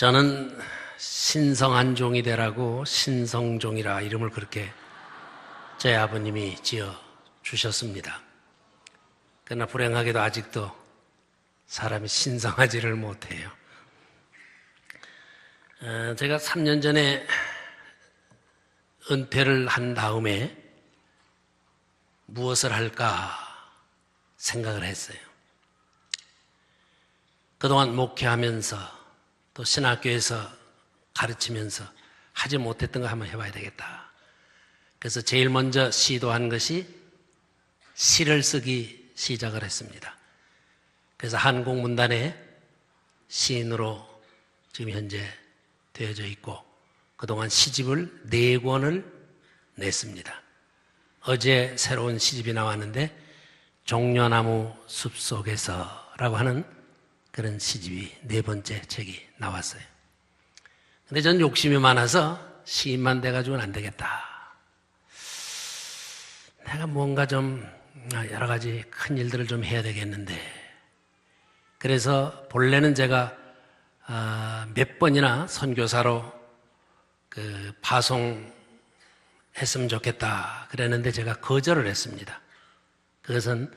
저는 신성한 종이 되라고 신성종이라 이름을 그렇게 제 아버님이 지어 주셨습니다. 그러나 불행하게도 아직도 사람이 신성하지를 못해요. 제가 3년 전에 은퇴를 한 다음에 무엇을 할까 생각을 했어요. 그동안 목회하면서 또 신학교에서 가르치면서 하지 못했던 거 한번 해봐야 되겠다. 그래서 제일 먼저 시도한 것이 시를 쓰기 시작을 했습니다. 그래서 한국문단에 시인으로 지금 현재 되어져 있고 그동안 시집을 4권을 냈습니다. 어제 새로운 시집이 나왔는데 종려나무 숲속에서라고 하는 그런 시집이 4번째 책이 나왔어요. 근데 전 욕심이 많아서 시인만 돼가지고는 안 되겠다. 내가 뭔가 좀 여러 가지 큰 일들을 좀 해야 되겠는데 그래서 본래는 제가 몇 번이나 선교사로 파송했으면 좋겠다 그랬는데 제가 거절을 했습니다. 그것은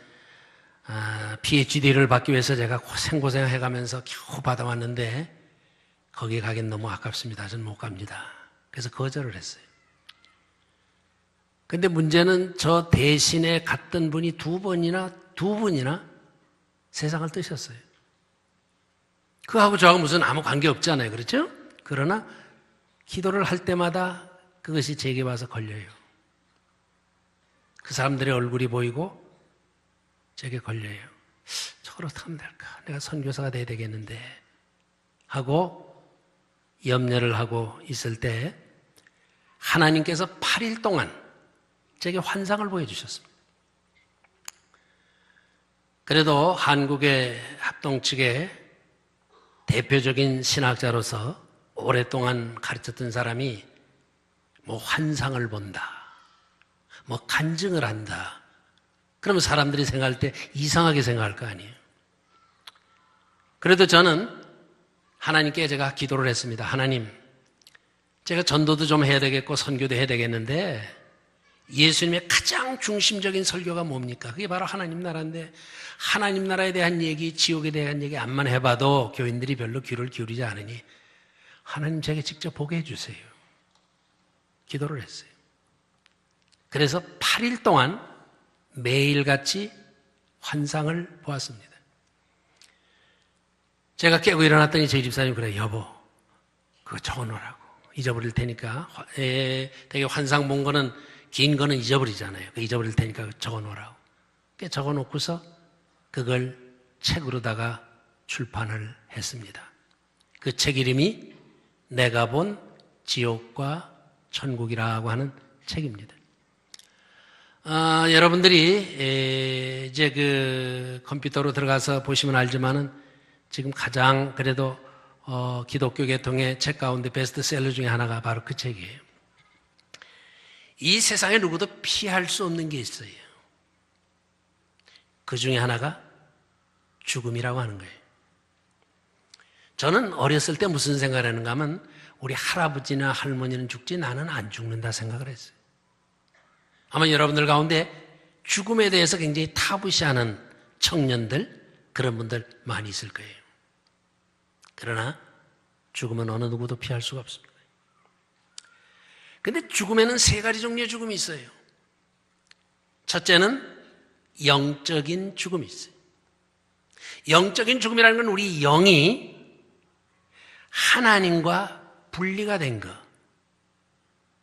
PhD를 받기 위해서 제가 고생고생 해가면서 겨우 받아왔는데 거기 가긴 너무 아깝습니다. 저는 못 갑니다. 그래서 거절을 했어요. 근데 문제는 저 대신에 갔던 분이 두 분이나 세상을 뜨셨어요. 그하고 저하고 무슨 아무 관계 없잖아요. 그렇죠? 그러나 기도를 할 때마다 그것이 제게 와서 걸려요. 그 사람들의 얼굴이 보이고 제게 걸려요. 저걸 어떻게 하면 될까? 내가 선교사가 돼야 되겠는데 하고 염려를 하고 있을 때 하나님께서 8일 동안 제게 환상을 보여주셨습니다. 그래도 한국의 합동 측의 대표적인 신학자로서 오랫동안 가르쳤던 사람이 뭐 환상을 본다, 뭐 간증을 한다. 그러면 사람들이 생각할 때 이상하게 생각할 거 아니에요. 그래도 저는 하나님께 제가 기도를 했습니다. 하나님, 제가 전도도 좀 해야 되겠고 선교도 해야 되겠는데 예수님의 가장 중심적인 설교가 뭡니까? 그게 바로 하나님 나라인데 하나님 나라에 대한 얘기, 지옥에 대한 얘기 암만 해봐도 교인들이 별로 귀를 기울이지 않으니 하나님 제게 직접 보게 해주세요. 기도를 했어요. 그래서 8일 동안 매일같이 환상을 보았습니다. 제가 깨고 일어났더니 저희 집사님이 그래요. 여보, 그거 적어놓으라고. 잊어버릴 테니까. 되게 환상 본 거는 긴 거는 잊어버리잖아요. 잊어버릴 테니까 적어놓으라고. 적어놓고서 그걸 책으로다가 출판을 했습니다. 그 책 이름이 내가 본 지옥과 천국이라고 하는 책입니다. 여러분들이 이제 그 컴퓨터로 들어가서 보시면 알지만은 지금 가장 그래도 기독교 계통의 책 가운데 베스트셀러 중에 하나가 바로 그 책이에요. 이 세상에 누구도 피할 수 없는 게 있어요. 그 중에 하나가 죽음이라고 하는 거예요. 저는 어렸을 때 무슨 생각을 했는가 하면 우리 할아버지나 할머니는 죽지 나는 안 죽는다 생각을 했어요. 아마 여러분들 가운데 죽음에 대해서 굉장히 타부시하는 청년들 그런 분들 많이 있을 거예요. 그러나 죽음은 어느 누구도 피할 수가 없습니다. 근데 죽음에는 3가지 종류의 죽음이 있어요. 첫째는 영적인 죽음이 있어요. 영적인 죽음이라는 건 우리 영이 하나님과 분리가 된 것.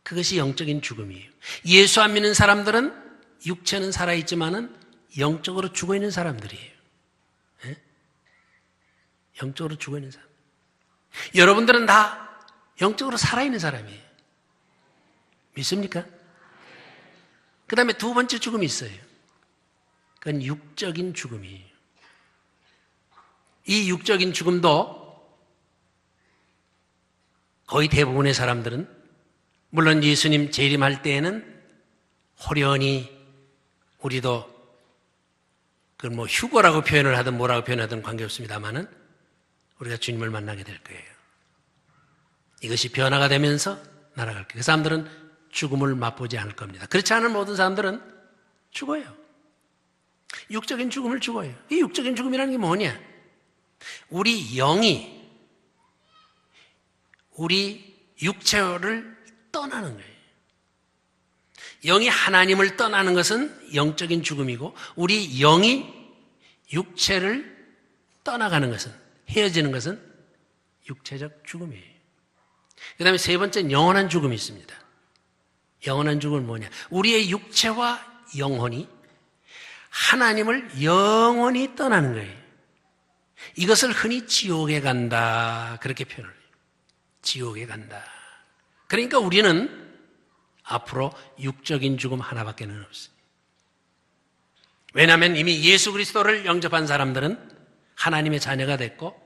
그것이 영적인 죽음이에요. 예수 안 믿는 사람들은 육체는 살아있지만은 영적으로 죽어있는 사람들이에요. 네? 영적으로 죽어있는 사람. 여러분들은 다 영적으로 살아있는 사람이에요. 믿습니까? 그 다음에 2번째 죽음이 있어요. 그건 육적인 죽음이에요. 이 육적인 죽음도 거의 대부분의 사람들은 물론 예수님 재림할 때에는 호련히 우리도 그걸 뭐 휴거라고 표현을 하든 뭐라고 표현하든 관계없습니다만은 우리가 주님을 만나게 될 거예요. 이것이 변화가 되면서 날아갈 거예요. 그 사람들은 죽음을 맛보지 않을 겁니다. 그렇지 않은 모든 사람들은 죽어요. 육적인 죽음을 죽어요. 이 육적인 죽음이라는 게 뭐냐? 우리 영이 우리 육체를 떠나는 거예요. 영이 하나님을 떠나는 것은 영적인 죽음이고, 우리 영이 육체를 떠나가는 것은, 헤어지는 것은 육체적 죽음이에요. 그 다음에 세 번째는 영원한 죽음이 있습니다. 영원한 죽음은 뭐냐? 우리의 육체와 영혼이 하나님을 영원히 떠나는 거예요. 이것을 흔히 지옥에 간다, 그렇게 표현을 해요. 지옥에 간다. 그러니까 우리는 앞으로 육적인 죽음 하나밖에는 없어요. 왜냐하면 이미 예수 그리스도를 영접한 사람들은 하나님의 자녀가 됐고,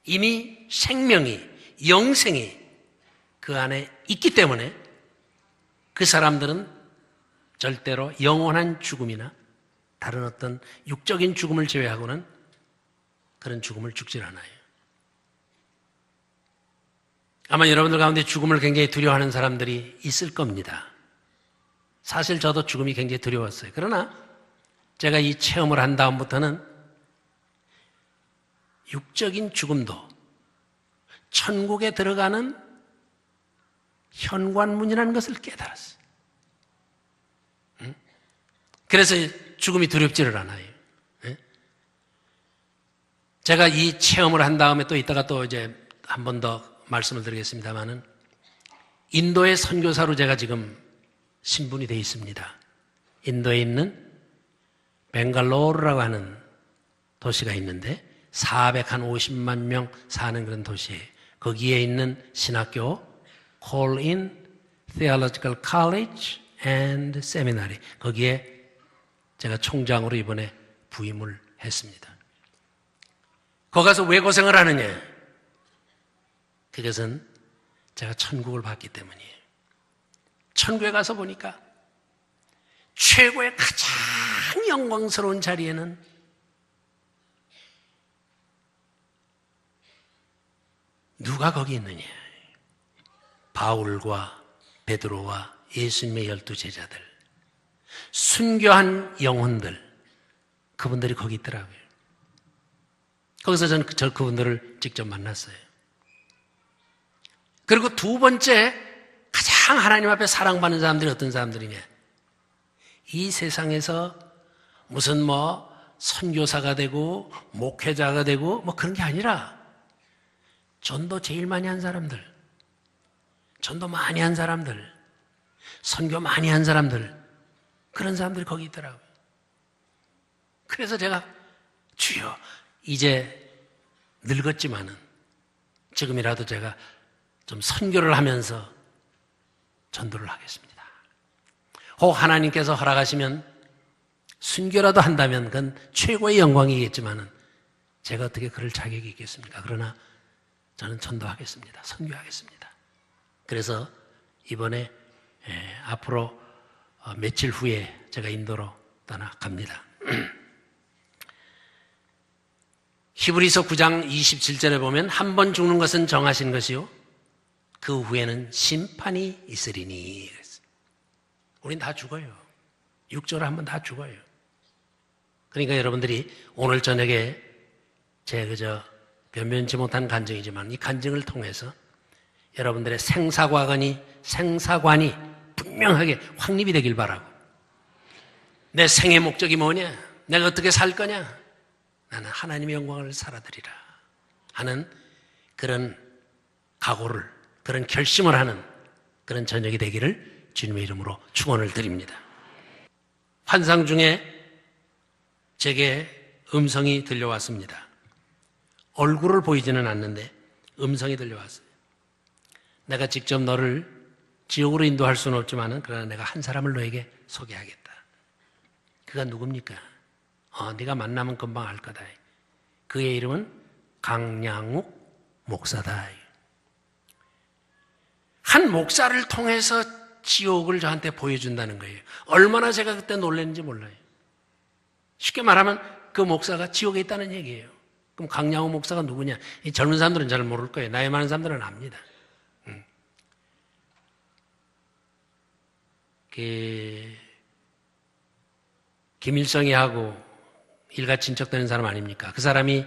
이미 생명이, 영생이 그 안에 있기 때문에 그 사람들은 절대로 영원한 죽음이나 다른 어떤 육적인 죽음을 제외하고는 그런 죽음을 죽질 않아요. 아마 여러분들 가운데 죽음을 굉장히 두려워하는 사람들이 있을 겁니다. 사실 저도 죽음이 굉장히 두려웠어요. 그러나 제가 이 체험을 한 다음부터는 육적인 죽음도 천국에 들어가는 현관문이라는 것을 깨달았어요. 그래서 죽음이 두렵지를 않아요. 제가 이 체험을 한 다음에 또 이따가 또 이제 한 번 더 말씀을 드리겠습니다만은, 인도의 선교사로 제가 지금 신분이 되어 있습니다. 인도에 있는 벵갈로르라고 하는 도시가 있는데 450만 명 사는 그런 도시예요. 거기에 있는 신학교 Call-in Theological College and Seminary, 거기에 제가 총장으로 이번에 부임을 했습니다. 거기 가서 왜 고생을 하느냐? 그것은 제가 천국을 봤기 때문이에요. 천국에 가서 보니까 최고의 가장 영광스러운 자리에는 누가 거기 있느냐? 바울과 베드로와 예수님의 12 제자들, 순교한 영혼들, 그분들이 거기 있더라고요. 거기서 저는 그분들을 직접 만났어요. 그리고 두 번째, 가장 하나님 앞에 사랑받는 사람들이 어떤 사람들이냐? 이 세상에서 무슨 선교사가 되고 목회자가 되고 그런 게 아니라 전도 제일 많이 한 사람들, 전도 많이 한 사람들, 선교 많이 한 사람들, 그런 사람들이 거기 있더라고요. 그래서 제가 주여, 이제 늙었지만은 지금이라도 제가 좀 선교를 하면서 전도를 하겠습니다. 혹 하나님께서 허락하시면 순교라도 한다면 그건 최고의 영광이겠지만은 제가 어떻게 그럴 자격이 있겠습니까? 그러나 저는 전도하겠습니다. 선교하겠습니다. 그래서 이번에 앞으로 며칠 후에 제가 인도로 떠나갑니다. 히브리서 9장 27절에 보면 한 번 죽는 것은 정하신 것이요 그 후에는 심판이 있으리니. 우린 다 죽어요. 육적으로 한 번 다 죽어요. 그러니까 여러분들이 오늘 저녁에 제 변변치 못한 간증이지만 이 간증을 통해서 여러분들의 생사관이 분명하게 확립이 되길 바라고, 내 생의 목적이 뭐냐? 내가 어떻게 살 거냐? 나는 하나님의 영광을 살아드리라 하는 그런 각오를, 그런 결심을 하는 그런 저녁이 되기를 주님의 이름으로 축원을 드립니다. 환상 중에 제게 음성이 들려왔습니다. 얼굴을 보이지는 않는데 음성이 들려왔어요. 내가 직접 너를 지옥으로 인도할 수는 없지만 그러나 내가 한 사람을 너에게 소개하겠다. 그가 누굽니까? 네가 만나면 금방 알 거다. 그의 이름은 강량욱 목사다. 한 목사를 통해서 지옥을 저한테 보여준다는 거예요. 얼마나 제가 그때 놀랐는지 몰라요. 쉽게 말하면 그 목사가 지옥에 있다는 얘기예요. 그럼 강양호 목사가 누구냐? 이 젊은 사람들은 잘 모를 거예요. 나이 많은 사람들은 압니다. 김일성이하고 일가 친척되는 사람 아닙니까? 그 사람이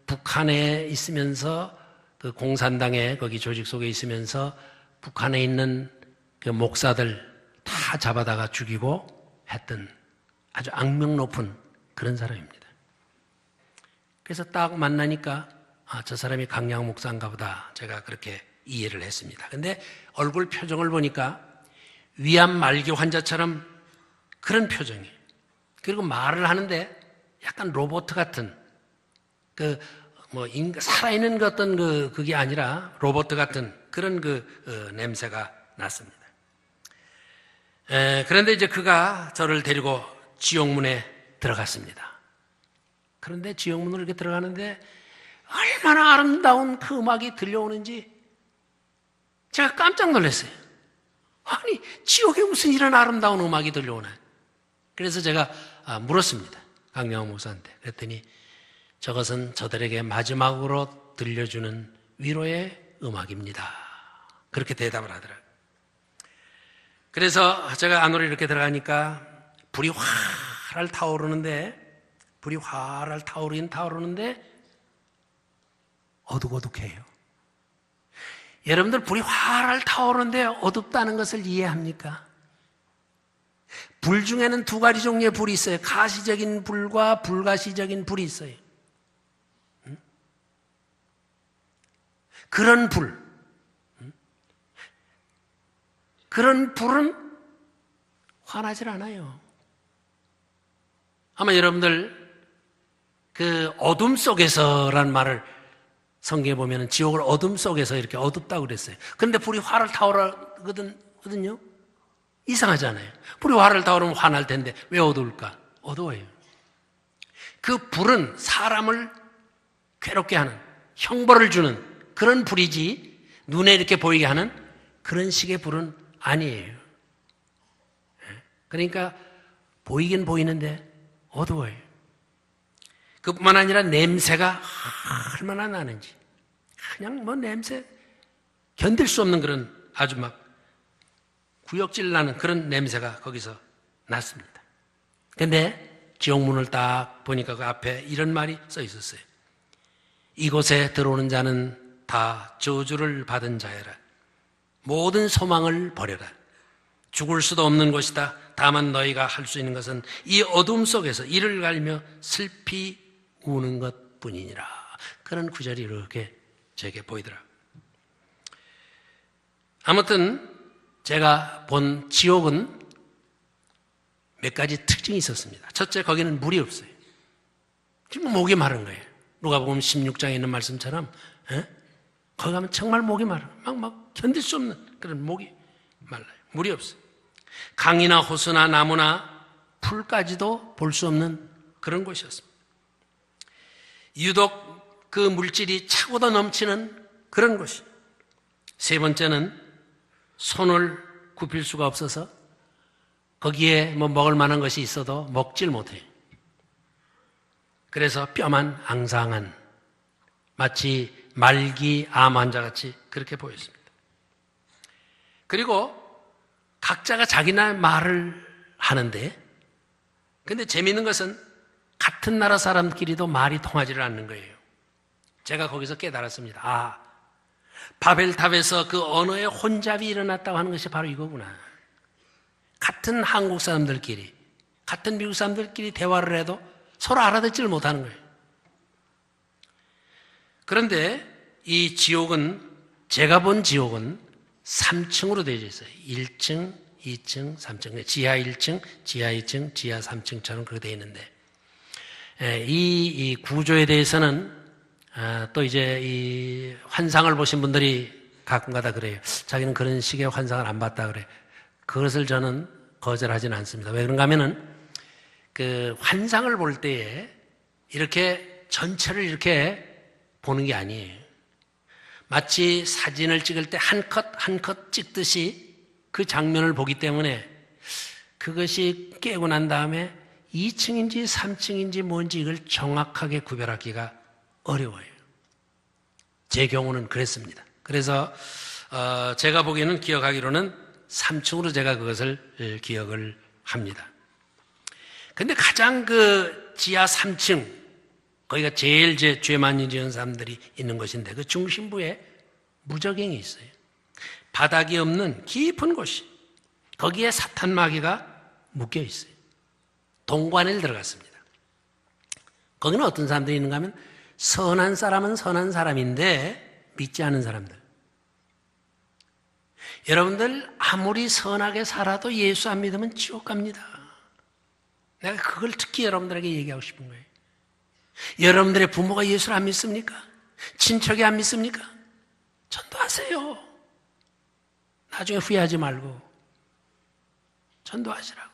북한에 있으면서 그 공산당의 거기 조직 속에 있으면서 북한에 있는 그 목사들 다 잡아다가 죽이고 했던 아주 악명 높은 그런 사람입니다. 그래서 딱 만나니까 저 사람이 강양 목사인가 보다 제가 그렇게 이해를 했습니다. 근데 얼굴 표정을 보니까 위암 말기 환자처럼 그런 표정이에요. 그리고 말을 하는데 약간 로봇 같은 살아있는 그게 아니라 로봇 같은 그런 냄새가 났습니다. 그런데 이제 그가 저를 데리고 지옥문에 들어갔습니다. 그런데 지옥문으로 이렇게 들어가는데 얼마나 아름다운 그 음악이 들려오는지 제가 깜짝 놀랐어요. 아니, 지옥에 무슨 이런 아름다운 음악이 들려오나? 그래서 제가 물었습니다. 강양호 목사한테. 그랬더니 저것은 저들에게 마지막으로 들려주는 위로의 음악입니다. 그렇게 대답을 하더라고요. 그래서 제가 안으로 이렇게 들어가니까 불이 활활 타오르는데 어둑어둑해요. 여러분들 불이 활활 타오르는데 어둡다는 것을 이해합니까? 불 중에는 두 가지 종류의 불이 있어요. 가시적인 불과 불가시적인 불이 있어요. 그런 불은 환하질 않아요. 아마 여러분들 그 어둠 속에서란 말을 성경에 보면 지옥을 어둠 속에서 이렇게 어둡다고 그랬어요. 그런데 불이 활을 타오르거든요. 이상하잖아요. 불이 활을 타오르면 환할 텐데 왜 어두울까? 어두워요. 그 불은 사람을 괴롭게 하는, 형벌을 주는 그런 불이지 눈에 이렇게 보이게 하는 그런 식의 불은 아니에요. 그러니까 보이긴 보이는데 어두워요. 그뿐만 아니라 냄새가 얼마나 나는지 그냥 냄새 견딜 수 없는 그런 아주 막 구역질 나는 그런 냄새가 거기서 났습니다. 그런데 지옥문을 딱 보니까 그 앞에 이런 말이 써 있었어요. 이곳에 들어오는 자는 다 저주를 받은 자여라. 모든 소망을 버려라. 죽을 수도 없는 곳이다. 다만 너희가 할 수 있는 것은 이 어둠 속에서 이를 갈며 슬피 우는 것 뿐이니라. 그런 구절이 이렇게 제게 보이더라고요. 아무튼 제가 본 지옥은 몇 가지 특징이 있었습니다. 첫째, 거기는 물이 없어요. 지금 목이 마른 거예요. 누가복음 16장에 있는 말씀처럼 거기 가면 정말 목이 마르고 막 견딜 수 없는 그런 목이 말라요. 물이 없어요. 강이나 호수나 나무나 풀까지도 볼 수 없는 그런 곳이었습니다. 유독 그 물질이 차고도 넘치는 그런 곳이. 세 번째는 손을 굽힐 수가 없어서 거기에 먹을 만한 것이 있어도 먹질 못해요. 그래서 뼈만 앙상한 마치 말기 암 환자같이 그렇게 보였습니다. 그리고 각자가 자기나 말을 하는데 근데 재미있는 것은 같은 나라 사람끼리도 말이 통하지를 않는 거예요. 제가 거기서 깨달았습니다. 바벨탑에서 그 언어의 혼잡이 일어났다고 하는 것이 바로 이거구나. 같은 한국 사람들끼리, 같은 미국 사람들끼리 대화를 해도 서로 알아듣지를 못하는 거예요. 그런데 이 지옥은, 제가 본 지옥은 3층으로 되어 있어요. 1층, 2층, 3층, 지하 1층, 지하 2층, 지하 3층처럼 그렇게 되어 있는데 이 구조에 대해서는 또 이제 이 환상을 보신 분들이 가끔가다 그래요. 자기는 그런 식의 환상을 안 봤다 그래요. 그것을 저는 거절하지는 않습니다. 왜 그런가 하면은 그 환상을 볼 때에 이렇게 전체를 이렇게 보는 게 아니에요. 마치 사진을 찍을 때 한 컷 한 컷 찍듯이 그 장면을 보기 때문에 그것이 깨고 난 다음에 2층인지 3층인지 뭔지 이걸 정확하게 구별하기가 어려워요. 제 경우는 그랬습니다. 그래서 제가 보기에는 기억하기로는 3층으로 제가 그것을 기억을 합니다. 근데 가장 그 지하 3층, 거기가 제일 죄 많이 지은 사람들이 있는 곳인데 그 중심부에 무저갱이 있어요. 바닥이 없는 깊은 곳이, 거기에 사탄 마귀가 묶여 있어요. 동관에 들어갔습니다. 거기는 어떤 사람들이 있는가 하면 선한 사람은 선한 사람인데 믿지 않은 사람들. 여러분들 아무리 선하게 살아도 예수 안 믿으면 지옥 갑니다. 내가 그걸 특히 여러분들에게 얘기하고 싶은 거예요. 여러분들의 부모가 예수를 안 믿습니까? 친척이 안 믿습니까? 전도하세요. 나중에 후회하지 말고 전도하시라고.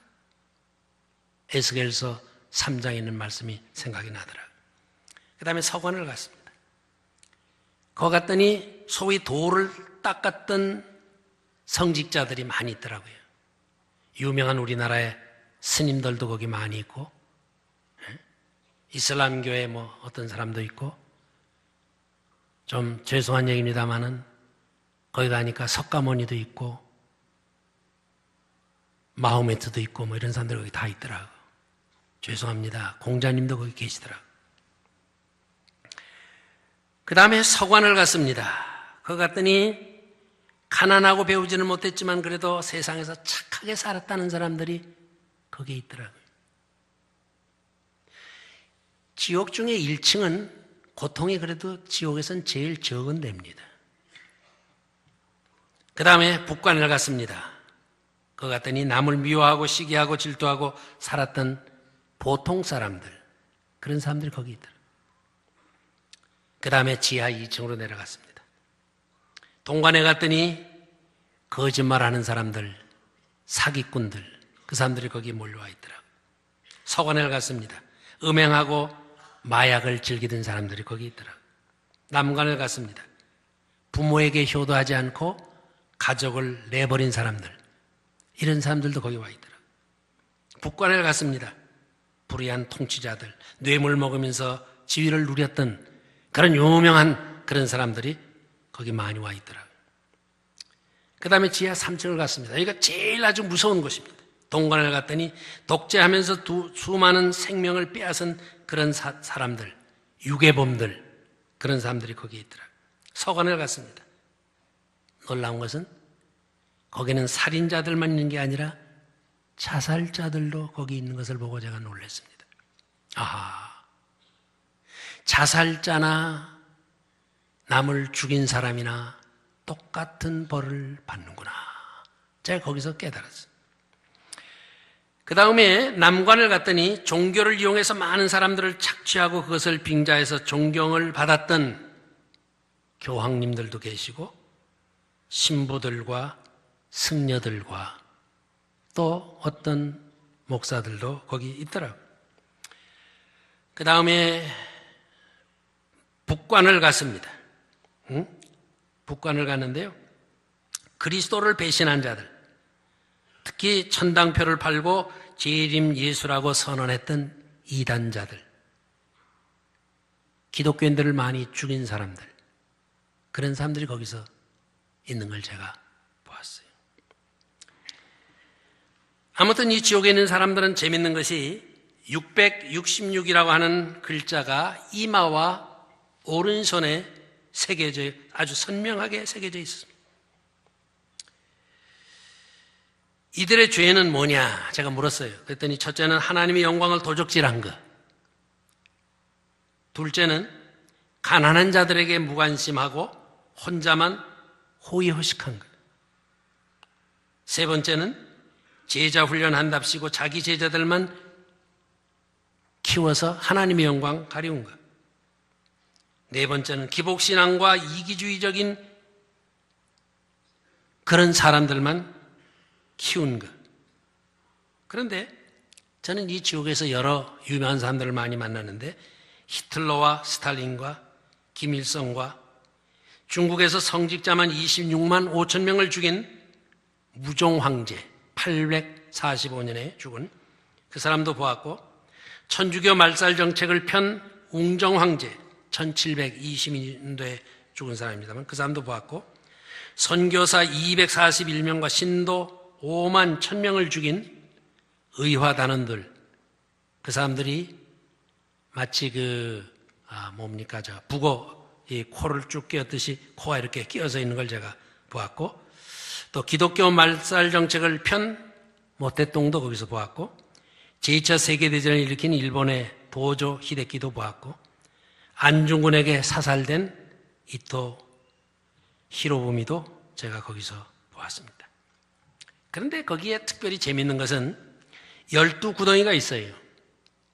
에스겔서 3장에 있는 말씀이 생각이 나더라고요. 그 다음에 서관을 갔습니다. 거기 갔더니 소위 돌을 닦았던 성직자들이 많이 있더라고요. 유명한 우리나라의 스님들도 거기 많이 있고, 이슬람교의 어떤 사람도 있고, 좀 죄송한 얘기입니다만은 거기 가니까 석가모니도 있고 마호메트도 있고 이런 사람들 거기 다 있더라고. 죄송합니다. 공자님도 거기 계시더라고. 그 다음에 서관을 갔습니다. 거기 갔더니 가난하고 배우지는 못했지만 그래도 세상에서 착하게 살았다는 사람들이 거기에 있더라고요. 지옥 중에 1층은 고통이 그래도 지옥에선 제일 적은 데입니다. 그 다음에 북관을 갔습니다. 거기 갔더니 남을 미워하고 시기하고 질투하고 살았던 보통 사람들, 그런 사람들이 거기 있더라고요. 그 다음에 지하 2층으로 내려갔습니다. 동관에 갔더니 거짓말하는 사람들, 사기꾼들, 그 사람들이 거기에 몰려와 있더라고요. 서관에 갔습니다. 음행하고 마약을 즐기던 사람들이 거기 있더라고요. 남관을 갔습니다. 부모에게 효도하지 않고 가족을 내버린 사람들, 이런 사람들도 거기 와 있더라고요. 북관을 갔습니다. 불의한 통치자들, 뇌물 먹으면서 지위를 누렸던 그런 유명한 그런 사람들이 거기 많이 와 있더라고요. 그 다음에 지하 3층을 갔습니다. 여기가 제일 아주 무서운 곳입니다. 동관을 갔더니 독재하면서 수많은 생명을 빼앗은 그런 사람들, 유괴범들, 그런 사람들이 거기에 있더라고요. 서관을 갔습니다. 놀라운 것은 거기는 살인자들만 있는 게 아니라 자살자들도 거기 있는 것을 보고 제가 놀랐습니다. 아하, 자살자나 남을 죽인 사람이나 똑같은 벌을 받는구나. 제가 거기서 깨달았어요. 그 다음에 남관을 갔더니 종교를 이용해서 많은 사람들을 착취하고 그것을 빙자해서 존경을 받았던 교황님들도 계시고 신부들과 승려들과 또 어떤 목사들도 거기 있더라고요. 그 다음에 북관을 갔습니다. 북관을 갔는데요, 그리스도를 배신한 자들, 특히 천당표를 팔고 재림 예수라고 선언했던 이단자들, 기독교인들을 많이 죽인 사람들, 그런 사람들이 거기서 있는 걸 제가 보았어요. 아무튼 이 지옥에 있는 사람들은 재밌는 것이 666이라고 하는 글자가 이마와 오른손에 새겨져, 아주 선명하게 새겨져 있습니다. 이들의 죄는 뭐냐? 제가 물었어요. 그랬더니 첫째는 하나님의 영광을 도적질한 것, 둘째는 가난한 자들에게 무관심하고 혼자만 호의호식한 것, 세 번째는 제자 훈련한답시고 자기 제자들만 키워서 하나님의 영광 가리운 것, 네 번째는 기복신앙과 이기주의적인 그런 사람들만 키운 것. 그런데 저는 이 지옥에서 여러 유명한 사람들을 많이 만났는데 히틀러와 스탈린과 김일성과 중국에서 성직자만 26만 5천 명을 죽인 무종황제, 845년에 죽은 그 사람도 보았고, 천주교 말살 정책을 편 웅정황제, 1722년도에 죽은 사람입니다만 그 사람도 보았고, 선교사 241명과 신도 5만 1000명을 죽인 의화단원들, 그 사람들이 마치 북어 이 코를 쭉 끼었듯이 코가 이렇게 끼어져 있는 걸 제가 보았고, 또 기독교 말살 정책을 편 모태똥도 거기서 보았고, 제2차 세계대전을 일으킨 일본의 도조 히데키도 보았고, 안중근에게 사살된 이토 히로부미도 제가 거기서 보았습니다. 그런데 거기에 특별히 재미있는 것은 12구덩이가 있어요.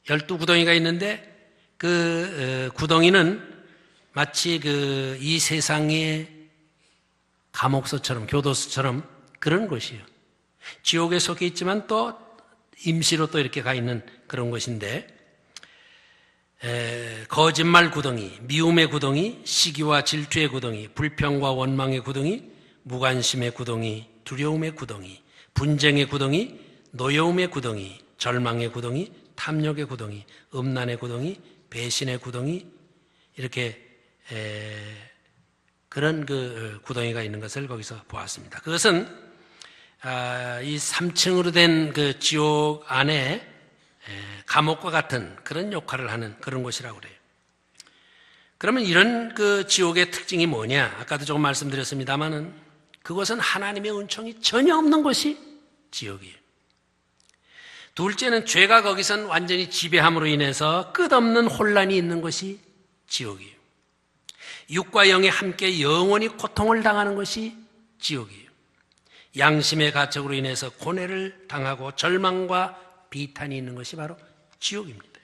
12구덩이가 있는데 그 구덩이는 마치 이 세상의 감옥소처럼, 교도소처럼 그런 곳이에요. 지옥에 속해 있지만 또 임시로 또 이렇게 가 있는 그런 곳인데, 거짓말 구덩이, 미움의 구덩이, 시기와 질투의 구덩이, 불평과 원망의 구덩이, 무관심의 구덩이, 두려움의 구덩이, 분쟁의 구덩이, 노여움의 구덩이, 절망의 구덩이, 탐욕의 구덩이, 음란의 구덩이, 배신의 구덩이, 이렇게 그런 구덩이가 있는 것을 거기서 보았습니다. 그것은 이 3층으로 된 그 지옥 안에 감옥과 같은 그런 역할을 하는 그런 곳이라고 그래요. 그러면 이런 그 지옥의 특징이 뭐냐? 아까도 조금 말씀드렸습니다만은 그것은 하나님의 은총이 전혀 없는 곳이 지옥이에요. 둘째는 죄가 거기선 완전히 지배함으로 인해서 끝없는 혼란이 있는 것이 지옥이에요. 육과 영이 함께 영원히 고통을 당하는 것이 지옥이에요. 양심의 가책으로 인해서 고뇌를 당하고 절망과 비탄이 있는 것이 바로 지옥입니다.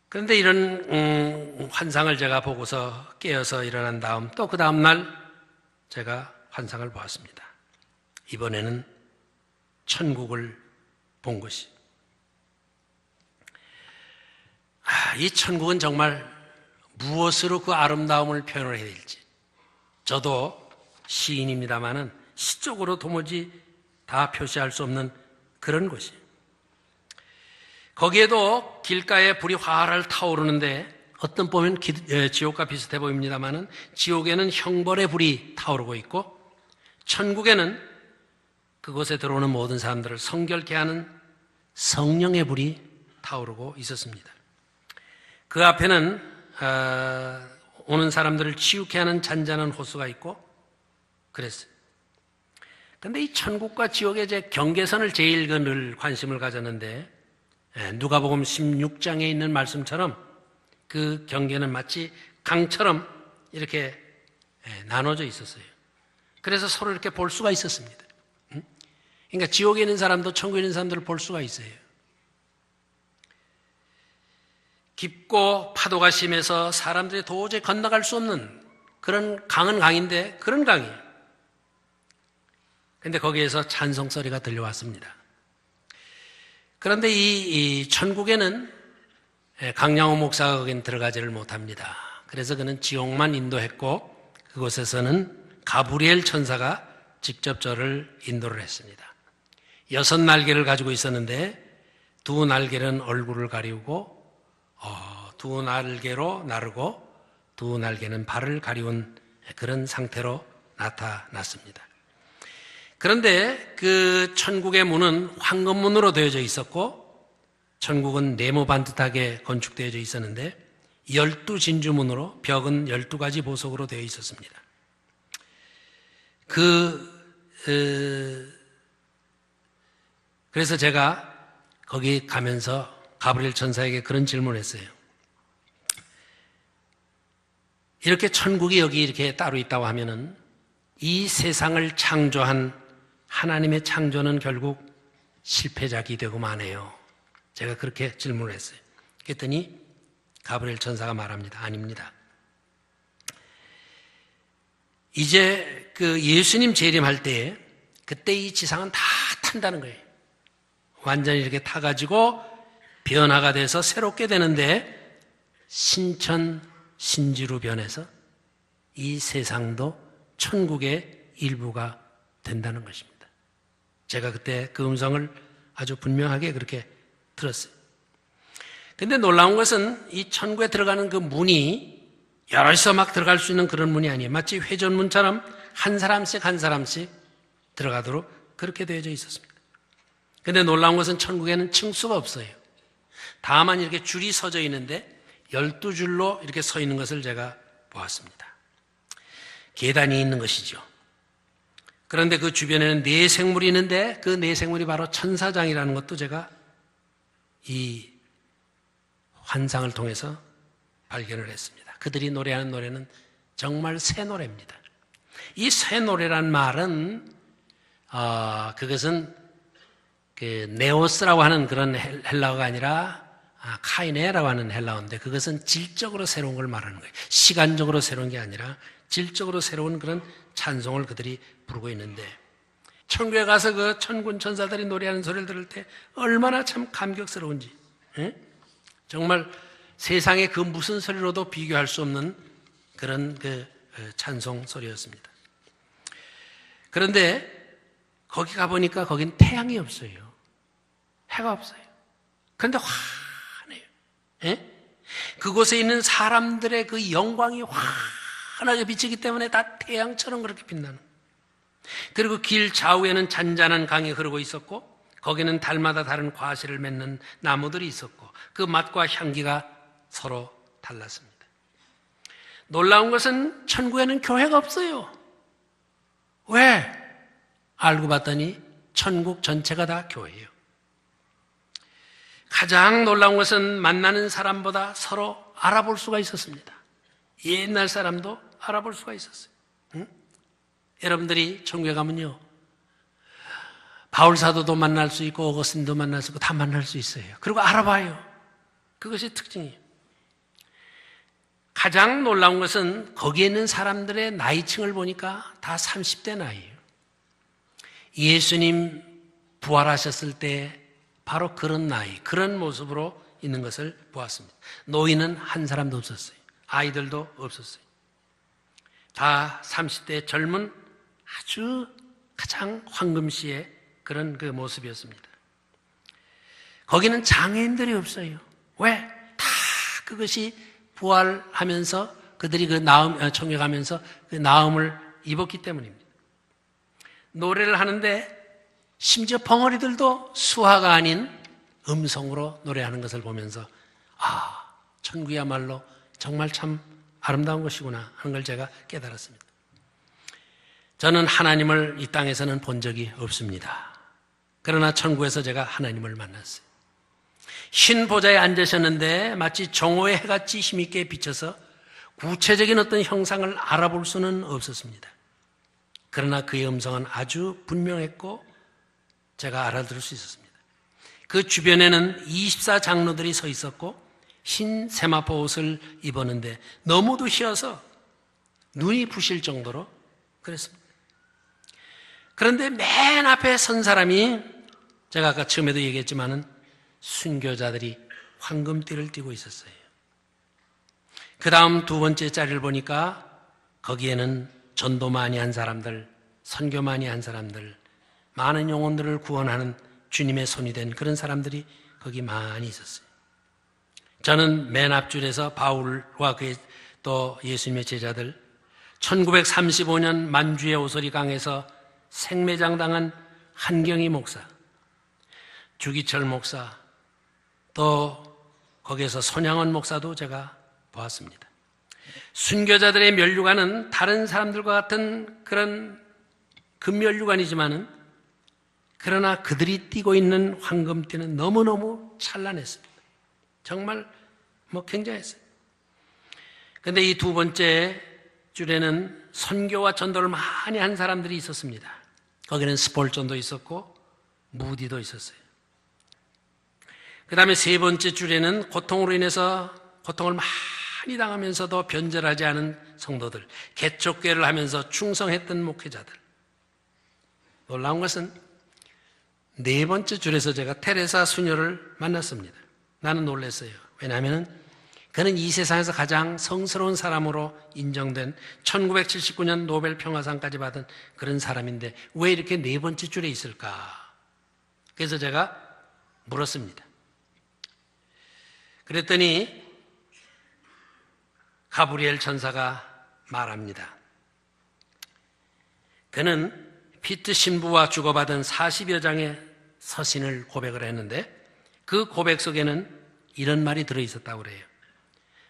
그런데 이런 환상을 제가 보고서 깨어서 일어난 다음 또 그 다음 날 제가 환상을 보았습니다. 이번에는 천국을 본 것이. 이 천국은 정말 무엇으로 그 아름다움을 표현을 해야 될지. 저도 시인입니다마는 시적으로 도무지 다 표시할 수 없는 그런 곳이에요. 거기에도 길가에 불이 활활 타오르는데 어떤 보면 지옥과 비슷해 보입니다마는 지옥에는 형벌의 불이 타오르고 있고 천국에는 그곳에 들어오는 모든 사람들을 성결케 하는 성령의 불이 타오르고 있었습니다. 그 앞에는 오는 사람들을 치유케 하는 잔잔한 호수가 있고 그랬어요. 그런데 이 천국과 지옥의 제 경계선을 제일 늘 관심을 가졌는데 누가복음 16장에 있는 말씀처럼 그 경계는 마치 강처럼 이렇게 나눠져 있었어요. 그래서 서로 이렇게 볼 수가 있었습니다. 그러니까 지옥에 있는 사람도 천국에 있는 사람들을 볼 수가 있어요. 깊고 파도가 심해서 사람들이 도저히 건너갈 수 없는 그런 강은 강인데 그런 강이에요. 그런데 거기에서 찬송 소리가 들려왔습니다. 그런데 이 천국에는 강양호 목사가 거긴 들어가지를 못합니다. 그래서 그는 지옥만 인도했고 그곳에서는 가브리엘 천사가 직접 저를 인도를 했습니다. 6날개를 가지고 있었는데 2날개는 얼굴을 가리우고 2날개로 나르고 2날개는 발을 가리운 그런 상태로 나타났습니다. 그런데 그 천국의 문은 황금문으로 되어져 있었고 천국은 네모 반듯하게 건축되어져 있었는데 12진주문으로 벽은 12가지 보석으로 되어 있었습니다. 그래서 제가 거기 가면서 가브리엘 천사에게 그런 질문을 했어요. 이렇게 천국이 여기 이렇게 따로 있다고 하면은 이 세상을 창조한 하나님의 창조는 결국 실패작이 되고 마네요. 제가 그렇게 질문을 했어요. 그랬더니 가브리엘 천사가 말합니다. 아닙니다. 이제 그 예수님 재림할 때에 그때 이 지상은 다 탄다는 거예요. 완전히 이렇게 타가지고 변화가 돼서 새롭게 되는데 신천 신지로 변해서 이 세상도 천국의 일부가 된다는 것입니다. 제가 그때 그 음성을 아주 분명하게 그렇게 들었어요. 근데 놀라운 것은 이 천국에 들어가는 그 문이 여럿이서 막 들어갈 수 있는 그런 문이 아니에요. 마치 회전문처럼 한 사람씩 한 사람씩 들어가도록 그렇게 되어져 있었습니다. 근데 놀라운 것은 천국에는 층수가 없어요. 다만 이렇게 줄이 서져 있는데 12줄로 이렇게 서 있는 것을 제가 보았습니다. 계단이 있는 것이죠. 그런데 그 주변에는 네 생물이 있는데 그 네 생물이 바로 천사장이라는 것도 제가 이 환상을 통해서 발견을 했습니다. 그들이 노래하는 노래는 정말 새 노래입니다. 이 새 노래란 말은 그것은 그 네오스라고 하는 그런 헬라어가 아니라 카이네라고 하는 헬라어인데 그것은 질적으로 새로운 걸 말하는 거예요. 시간적으로 새로운 게 아니라 질적으로 새로운 그런 찬송을 그들이 부르고 있는데 천국에 가서 그 천군 천사들이 노래하는 소리를 들을 때 얼마나 참 감격스러운지, 정말 세상의 그 무슨 소리로도 비교할 수 없는 그런 그 찬송 소리였습니다. 그런데 거기 가보니까 거긴 태양이 없어요. 해가 없어요. 그런데 환해요. 그곳에 있는 사람들의 그 영광이 환하게 비치기 때문에 다 태양처럼 그렇게 빛나는 거예요. 그리고 길 좌우에는 잔잔한 강이 흐르고 있었고 거기는 달마다 다른 과실을 맺는 나무들이 있었고 그 맛과 향기가 서로 달랐습니다. 놀라운 것은 천국에는 교회가 없어요. 왜? 알고 봤더니 천국 전체가 다 교회예요. 가장 놀라운 것은 만나는 사람보다 서로 알아볼 수가 있었습니다. 옛날 사람도 알아볼 수가 있었어요. 여러분들이 천국에 가면요, 바울 사도도 만날 수 있고 어거스틴도 만날 수 있고 다 만날 수 있어요. 그리고 알아봐요. 그것이 특징이에요. 가장 놀라운 것은 거기에 있는 사람들의 나이층을 보니까 다 30대 나이예요. 예수님 부활하셨을 때 바로 그런 나이, 그런 모습으로 있는 것을 보았습니다. 노인은 한 사람도 없었어요. 아이들도 없었어요. 다 30대 젊은 아주 가장 황금시의 그런 그 모습이었습니다. 거기는 장애인들이 없어요. 왜? 다 그것이 부활하면서 그들이 그 천국에 가면서 그 나음을 입었기 때문입니다. 노래를 하는데 심지어 벙어리들도 수화가 아닌 음성으로 노래하는 것을 보면서 천국이야말로 정말 참 아름다운 것이구나 하는 걸 제가 깨달았습니다. 저는 하나님을 이 땅에서는 본 적이 없습니다. 그러나 천국에서 제가 하나님을 만났어요. 흰 보좌에 앉으셨는데 마치 정오의 해같이 힘있게 비쳐서 구체적인 어떤 형상을 알아볼 수는 없었습니다. 그러나 그의 음성은 아주 분명했고 제가 알아들을 수 있었습니다. 그 주변에는 24장로들이 서 있었고 흰 세마포 옷을 입었는데 너무도 희어서 눈이 부실 정도로 그랬습니다. 그런데 맨 앞에 선 사람이 제가 아까 처음에도 얘기했지만은 순교자들이 황금띠를 띠고 있었어요. 그 다음 두 번째 자리를 보니까 거기에는 전도 많이 한 사람들, 선교 많이 한 사람들, 많은 영혼들을 구원하는 주님의 손이 된 그런 사람들이 거기 많이 있었어요. 저는 맨 앞줄에서 바울과 그의 또 예수님의 제자들, 1935년 만주의 오소리 강에서 생매장당한 한경희 목사, 주기철 목사, 또 거기에서 손양원 목사도 제가 보았습니다. 순교자들의 면류관은 다른 사람들과 같은 그런 금면류관이지만은 그러나 그들이 띠고 있는 황금띠는 너무너무 찬란했습니다. 정말 굉장했어요. 그런데 이 두 번째 줄에는 선교와 전도를 많이 한 사람들이 있었습니다. 거기는 스폴전도 있었고 무디도 있었어요. 그 다음에 세 번째 줄에는 고통으로 인해서 고통을 많이 당하면서도 변절하지 않은 성도들, 개척교회를 하면서 충성했던 목회자들. 놀라운 것은 네 번째 줄에서 제가 테레사 수녀를 만났습니다. 나는 놀랐어요. 왜냐하면 그는 이 세상에서 가장 성스러운 사람으로 인정된 1979년 노벨 평화상까지 받은 그런 사람인데 왜 이렇게 네 번째 줄에 있을까? 그래서 제가 물었습니다. 그랬더니 가브리엘 천사가 말합니다. 그는 피트 신부와 주고받은 40여 장의 서신을 고백을 했는데 그 고백 속에는 이런 말이 들어있었다고 그래요.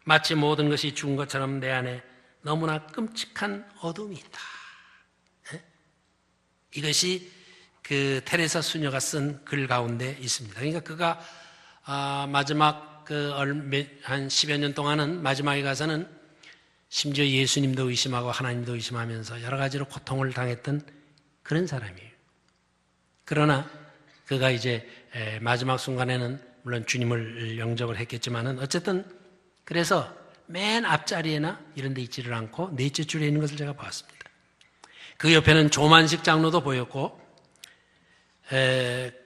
마치 모든 것이 죽은 것처럼 내 안에 너무나 끔찍한 어둠이 있다. 이것이 그 테레사 수녀가 쓴 글 가운데 있습니다. 그러니까 그가 마지막 한 10여 년 동안은 마지막에 가서는 심지어 예수님도 의심하고 하나님도 의심하면서 여러 가지로 고통을 당했던 그런 사람이에요. 그러나 그가 이제 마지막 순간에는 물론 주님을 영접을 했겠지만은 어쨌든 그래서 맨 앞자리에나 이런 데 있지를 않고 넷째 줄에 있는 것을 제가 봤습니다. 그 옆에는 조만식 장로도 보였고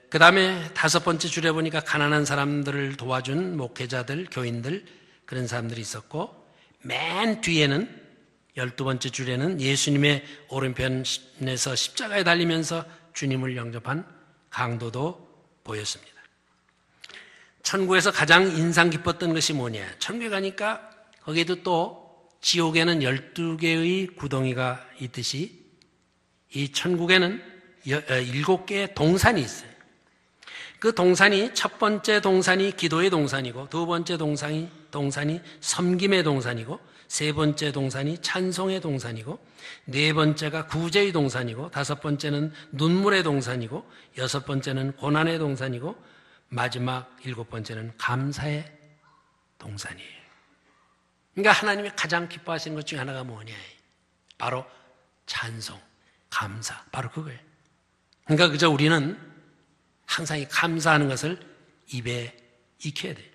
그 다음에 5번째 줄에 보니까 가난한 사람들을 도와준 목회자들, 교인들 그런 사람들이 있었고 맨 뒤에는 12번째 줄에는 예수님의 오른편에서 십자가에 달리면서 주님을 영접한 강도도 보였습니다. 천국에서 가장 인상 깊었던 것이 뭐냐? 천국에 가니까 거기에도 또 지옥에는 12개의 구덩이가 있듯이 이 천국에는 7개의 동산이 있어요. 그 동산이 첫 번째 동산이 기도의 동산이고 두 번째 동산이 섬김의 동산이고 세 번째 동산이 찬송의 동산이고 네 번째가 구제의 동산이고 다섯 번째는 눈물의 동산이고 여섯 번째는 고난의 동산이고 마지막 7번째는 감사의 동산이에요. 그러니까 하나님이 가장 기뻐하시는 것 중에 하나가 뭐냐? 바로 찬송, 감사, 바로 그거예요. 그러니까 그저 우리는 항상 이 감사하는 것을 입에 익혀야 돼요.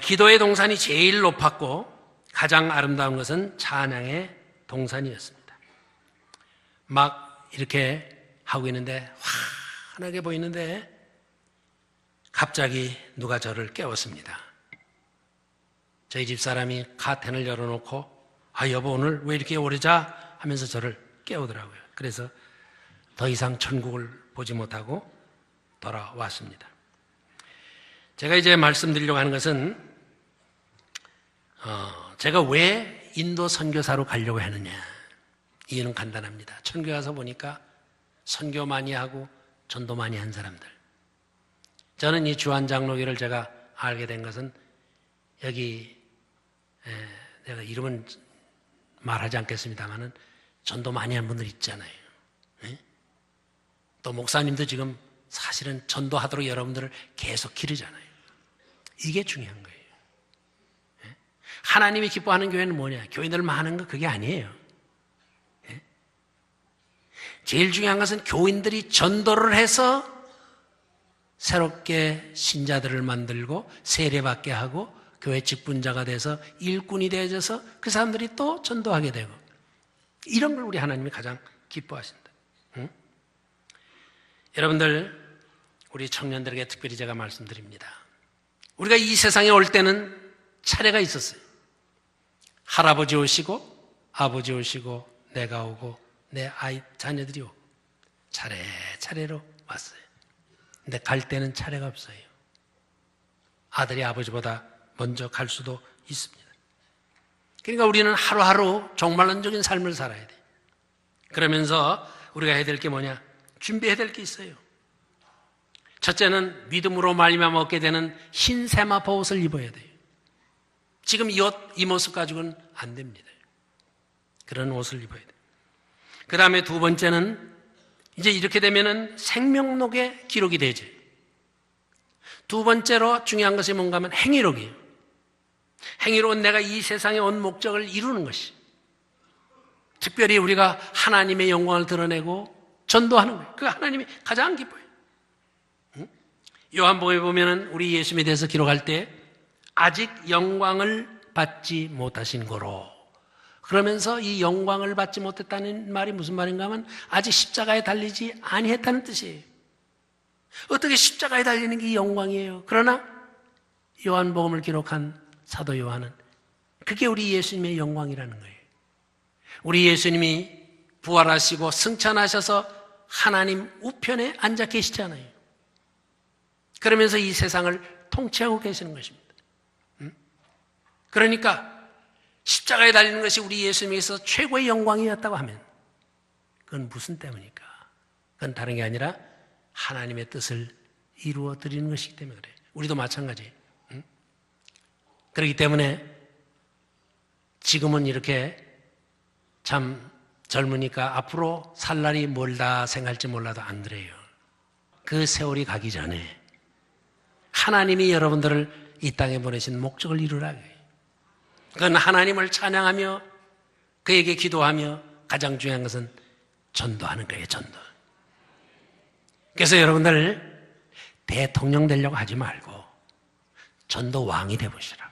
기도의 동산이 제일 높았고 가장 아름다운 것은 찬양의 동산이었습니다. 막 이렇게 하고 있는데 환하게 보이는데 갑자기 누가 저를 깨웠습니다. 저희 집사람이 카텐을 열어놓고 여보 오늘 왜 이렇게 오래 자? 하면서 저를 깨우더라고요. 그래서 더 이상 천국을 보지 못하고 돌아왔습니다. 제가 이제 말씀드리려고 하는 것은 제가 왜 인도 선교사로 가려고 하느냐. 이유는 간단합니다. 천국에 가서 보니까 선교 많이 하고 전도 많이 한 사람들. 저는 이 주한장로교를 제가 알게 된 것은 여기 내가 이름은 말하지 않겠습니다만은 전도 많이 한 분들 있잖아요. 또 목사님도 지금 사실은 전도하도록 여러분들을 계속 기르잖아요. 이게 중요한 거예요. 하나님이 기뻐하는 교회는 뭐냐? 교인들 많은 거 그게 아니에요. 제일 중요한 것은 교인들이 전도를 해서 새롭게 신자들을 만들고 세례받게 하고 교회 직분자가 돼서 일꾼이 되어져서 그 사람들이 또 전도하게 되고 이런 걸 우리 하나님이 가장 기뻐하신다. 여러분들 우리 청년들에게 특별히 제가 말씀드립니다. 우리가 이 세상에 올 때는 차례가 있었어요. 할아버지 오시고 아버지 오시고 내가 오고 내 아이 자녀들이 오고 차례차례로 왔어요. 근데 갈 때는 차례가 없어요. 아들이 아버지보다 먼저 갈 수도 있습니다. 그러니까 우리는 하루하루 종말론적인 삶을 살아야 돼요. 그러면서 우리가 해야 될 게 뭐냐? 준비해야 될 게 있어요. 첫째는 믿음으로 말미암아 얻게 되는 흰 세마포 옷을 입어야 돼요. 지금 이 옷, 이 모습 가지고는 안 됩니다. 그런 옷을 입어야 돼요. 그 다음에 두 번째는 이제 이렇게 되면은 생명록에 기록이 되죠. 두 번째로 중요한 것이 뭔가 하면 행위록이에요. 행위록은 내가 이 세상에 온 목적을 이루는 것이. 특별히 우리가 하나님의 영광을 드러내고 전도하는 거예요. 그 하나님이 가장 기뻐요. 요한복음에 보면은 우리 예수님에 대해서 기록할 때 아직 영광을 받지 못하신 거로. 그러면서 이 영광을 받지 못했다는 말이 무슨 말인가 하면 아직 십자가에 달리지 아니했다는 뜻이에요. 어떻게 십자가에 달리는 게 영광이에요. 그러나 요한복음을 기록한 사도 요한은 그게 우리 예수님의 영광이라는 거예요. 우리 예수님이 부활하시고 승천하셔서 하나님 우편에 앉아 계시잖아요. 그러면서 이 세상을 통치하고 계시는 것입니다. 그러니까 십자가에 달리는 것이 우리 예수님에게서 최고의 영광이었다고 하면 그건 무슨 때문입니까? 그건 다른 게 아니라 하나님의 뜻을 이루어 드리는 것이기 때문에 그래요. 우리도 마찬가지. 그렇기 때문에 지금은 이렇게 참 젊으니까 앞으로 살 날이 멀다 생각할지 몰라도 안 그래요. 그 세월이 가기 전에 하나님이 여러분들을 이 땅에 보내신 목적을 이루라. 그건 하나님을 찬양하며 그에게 기도하며 가장 중요한 것은 전도하는 거예요. 전도. 그래서 여러분들 대통령 되려고 하지 말고 전도 왕이 되보시라고.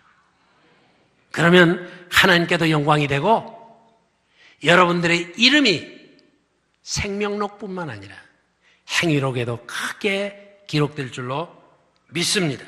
그러면 하나님께도 영광이 되고 여러분들의 이름이 생명록뿐만 아니라 행위록에도 크게 기록될 줄로 믿습니다.